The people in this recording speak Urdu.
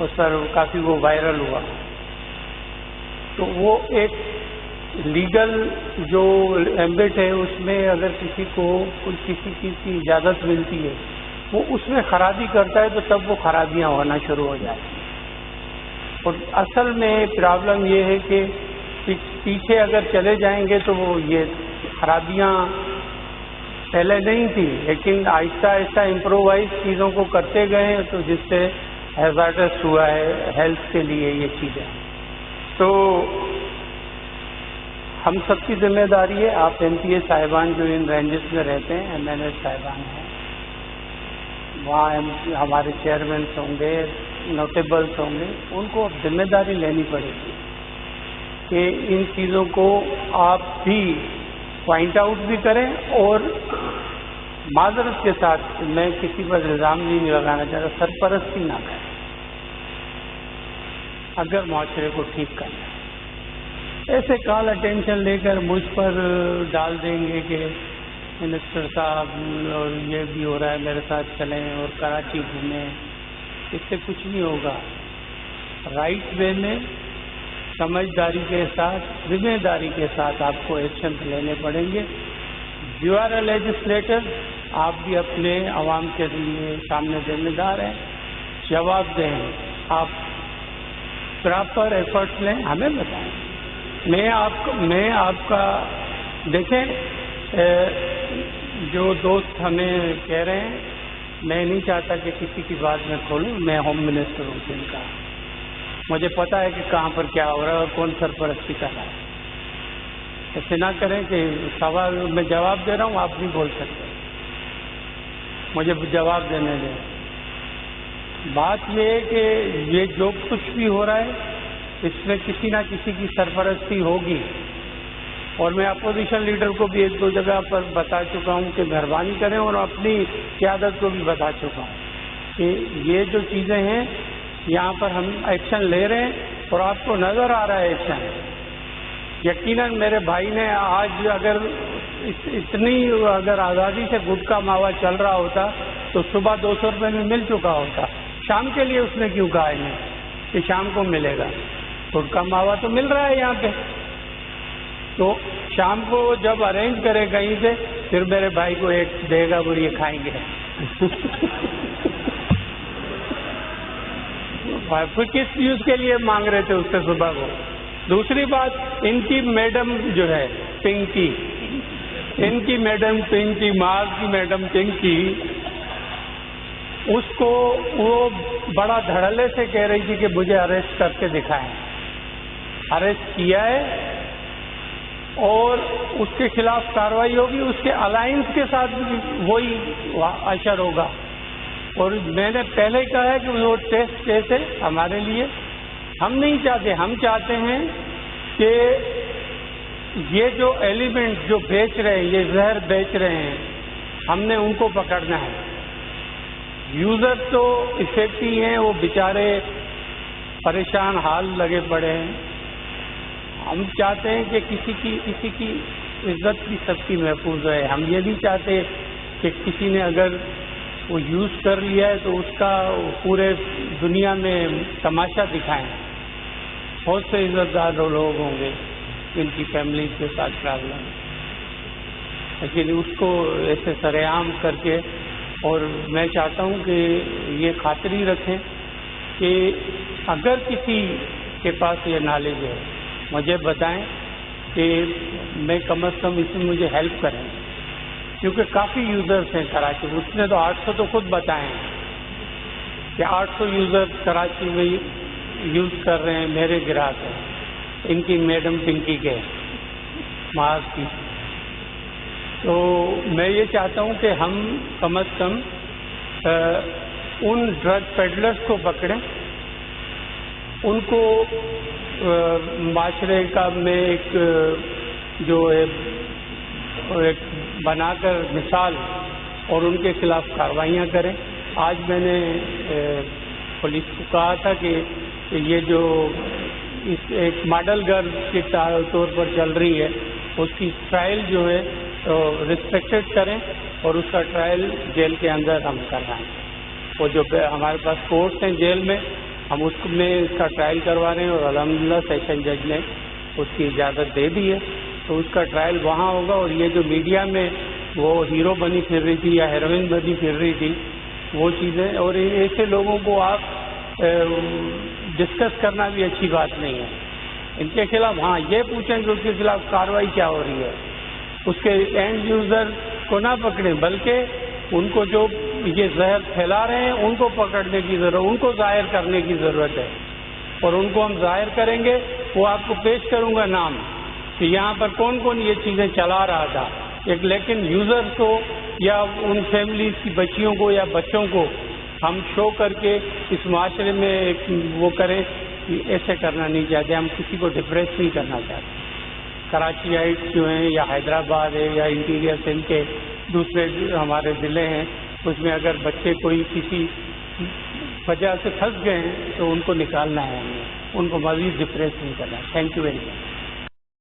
اس پر کافی وہ وائرل ہوا. تو وہ ایک لیگل جو ایمبٹ ہے اس میں اگر کسی کو کسی چیز کی اجازت ملتی ہے وہ اس میں خرابی کرتا ہے تو تب وہ خرابیاں ہونا شروع ہو جاتی ہیں. اور اصل میں پرابلم یہ ہے کہ پیچھے اگر چلے جائیں گے تو وہ یہ خرابیاں پہلے نہیں تھی لیکن آہستہ آہستہ امپرووائز چیزوں کو کرتے گئے تو جس سے ہیزارڈس ہوا ہے ہیلتھ کے لیے یہ چیزیں. تو ہم سب کی ذمہ داری ہے. آپ ایم پی اے صاحبان جو ان رینجز میں رہتے ہیں ایم این اے صاحبان ہیں وہاں ہمارے چیئرمینس ہوں گے نوٹیبلس ہوں گے ان کو ذمہ داری لینی پڑے گی کہ ان چیزوں کو آپ بھی پوائنٹ آؤٹ بھی کریں اور معذرت کے ساتھ میں کسی پر الزام نہیں لگانا چاہتا سرپرستی نہ کریں اگر معاشرے کو ٹھیک کرنا ہے. ایسے کال اٹینشن لے کر مجھ پر ڈال دیں گے کہ منسٹر صاحب اور یہ بھی ہو رہا ہے میرے ساتھ چلیں اور کراچی گھومیں اس سے کچھ نہیں ہوگا. رائٹ وے میں سمجھداری کے ساتھ ذمہ داری کے ساتھ آپ کو ایکشن لینے پڑیں گے. یو آر اے لیجسلیٹر آپ بھی اپنے عوام کے لیے سامنے ذمہ دار ہیں جواب دیں. آپ پراپر ایفرٹس لیں ہمیں بتائیں. میں آپ کا دیکھیں جو دوست ہمیں کہہ رہے ہیں میں نہیں چاہتا کہ کسی کی بات میں کھولوں. میں ہوم منسٹر ہوں جن کا مجھے پتا ہے کہ کہاں پر کیا ہو رہا ہے اور کون سرپرستی کر رہا ہے. ایسے نہ کریں کہ سوال میں جواب دے رہا ہوں آپ نہیں بول سکتے مجھے جواب دینے دیں. بات یہ ہے کہ یہ جو کچھ بھی ہو رہا ہے اس میں کسی نہ کسی کی سرپرستی ہوگی اور میں اپوزیشن لیڈر کو بھی ایک دو جگہ پر بتا چکا ہوں کہ مہربانی کریں اور اپنی قیادت کو بھی بتا چکا ہوں کہ یہ جو چیزیں ہیں یہاں پر ہم ایکشن لے رہے ہیں اور آپ کو نظر آ رہا ہے ایکشن. یقیناً میرے بھائی نے آج اگر اتنی اگر آزادی سے گٹکا ماوا چل رہا ہوتا تو صبح 200 روپے میں مل چکا ہوتا. شام کے لیے اس نے کیوں کہا ہے کہ شام کو ملے گا؟ گٹکا ماوا تو مل رہا ہے یہاں پہ تو شام کو جب ارینج کرے کہیں سے پھر میرے بھائی کو ایک دے گا وہ یہ کھائیں گے. پھر کس چیز کے لیے مانگ رہے تھے اس سے صبح کو؟ دوسری بات ان کی میڈم جو ہے پنکی ان کی میڈم پنکی معاذ کی میڈم پنکی اس کو وہ بڑا دھڑلے سے کہہ رہی تھی کہ مجھے اریسٹ کر کے دکھائیں. اریسٹ کیا ہے اور اس کے خلاف کارروائی ہوگی. اس کے الائنس کے ساتھ بھی وہی اشر ہوگا. اور میں نے پہلے کہا ہے کہ وہ ٹیسٹ کیس ہے ہمارے لیے. ہم نہیں چاہتے, ہم چاہتے ہیں کہ یہ جو ایلیمنٹ جو بیچ رہے ہیں, یہ زہر بیچ رہے ہیں, ہم نے ان کو پکڑنا ہے. یوزر تو افیکٹ ہی ہیں, وہ بیچارے پریشان حال لگے پڑے ہیں. ہم چاہتے ہیں کہ کسی کی عزت بھی سب کی محفوظ ہے. ہم یہ نہیں چاہتے کہ کسی نے اگر وہ یوز کر لیا ہے تو اس کا پورے دنیا میں تماشا دکھائیں. بہت سے عزت دار لوگ ہوں گے جن کی فیملیز کے ساتھ پرابلم, لیکن اس کو ایسے سر عام کر کے. اور میں چاہتا ہوں کہ یہ خاطری رکھیں کہ اگر کسی کے پاس یہ نالج ہے مجھے بتائیں کہ میں کم از کم اس میں مجھے ہیلپ کریں, کیونکہ کافی یوزرس ہیں کراچی. اس نے تو 800 تو خود بتائے ہیں کہ 800 یوزر کراچی میں یوز کر رہے ہیں, میرے گراہک ہیں, ان کی میڈم پنکی کے معاذ کی. تو میں یہ چاہتا ہوں کہ ہم کم از کم ان ڈرگ پیڈلرز کو پکڑیں, ان کو معاشرے کا میں ایک جو ایک بنا کر مثال اور ان کے خلاف کارروائیاں کریں. آج میں نے پولیس کو کہا تھا کہ یہ جو اس ایک ماڈل گرل کے طور پر چل رہی ہے اس کی ٹرائل جو ہے ریسپیکٹڈ کریں اور اس کا ٹرائل جیل کے اندر ہم کر رہے ہیں. وہ جو ہمارے پاس کورٹس ہیں جیل میں ہم اس میں اس کا ٹرائل کروا رہے ہیں اور الحمدللہ سیشن جج نے اس کی اجازت دے دی ہے، تو اس کا ٹرائل وہاں ہوگا۔ اور یہ جو میڈیا میں وہ ہیرو بنی پھر رہی تھی یا ہیروئن بنی پھر رہی تھی وہ چیزیں، اور ایسے لوگوں کو آپ ڈسکس کرنا بھی اچھی بات نہیں ہے۔ ان کے خلاف ہاں یہ پوچھیں کہ اس کے خلاف کارروائی کیا ہو رہی ہے، اس کے اینڈ یوزر کو نہ پکڑیں بلکہ ان کو جو یہ زہر پھیلا رہے ہیں ان کو پکڑنے کی ضرورت، ان کو ظاہر کرنے کی ضرورت ہے، اور ان کو ہم ظاہر کریں گے۔ وہ آپ کو پیش کروں گا نام کہ یہاں پر کون کون یہ چیزیں چلا رہا تھا، لیکن یوزرز کو یا ان فیملیز کی بچیوں کو یا بچوں کو ہم شو کر کے اس معاشرے میں ایک وہ کریں کہ ایسے کرنا نہیں چاہتے، ہم کسی کو ڈپریس نہیں کرنا چاہتے۔ کراچی ہائٹس جو ہیں یا حیدرآباد ہے یا انٹیریئر سندھ کے دوسرے ہمارے ضلع ہیں، اس میں اگر بچے کوئی کسی وجہ سے پھنس گئے ہیں تو ان کو نکالنا ہے، ہمیں ان کو مزید ڈپریس نہیں کرنا۔ Thank you very much.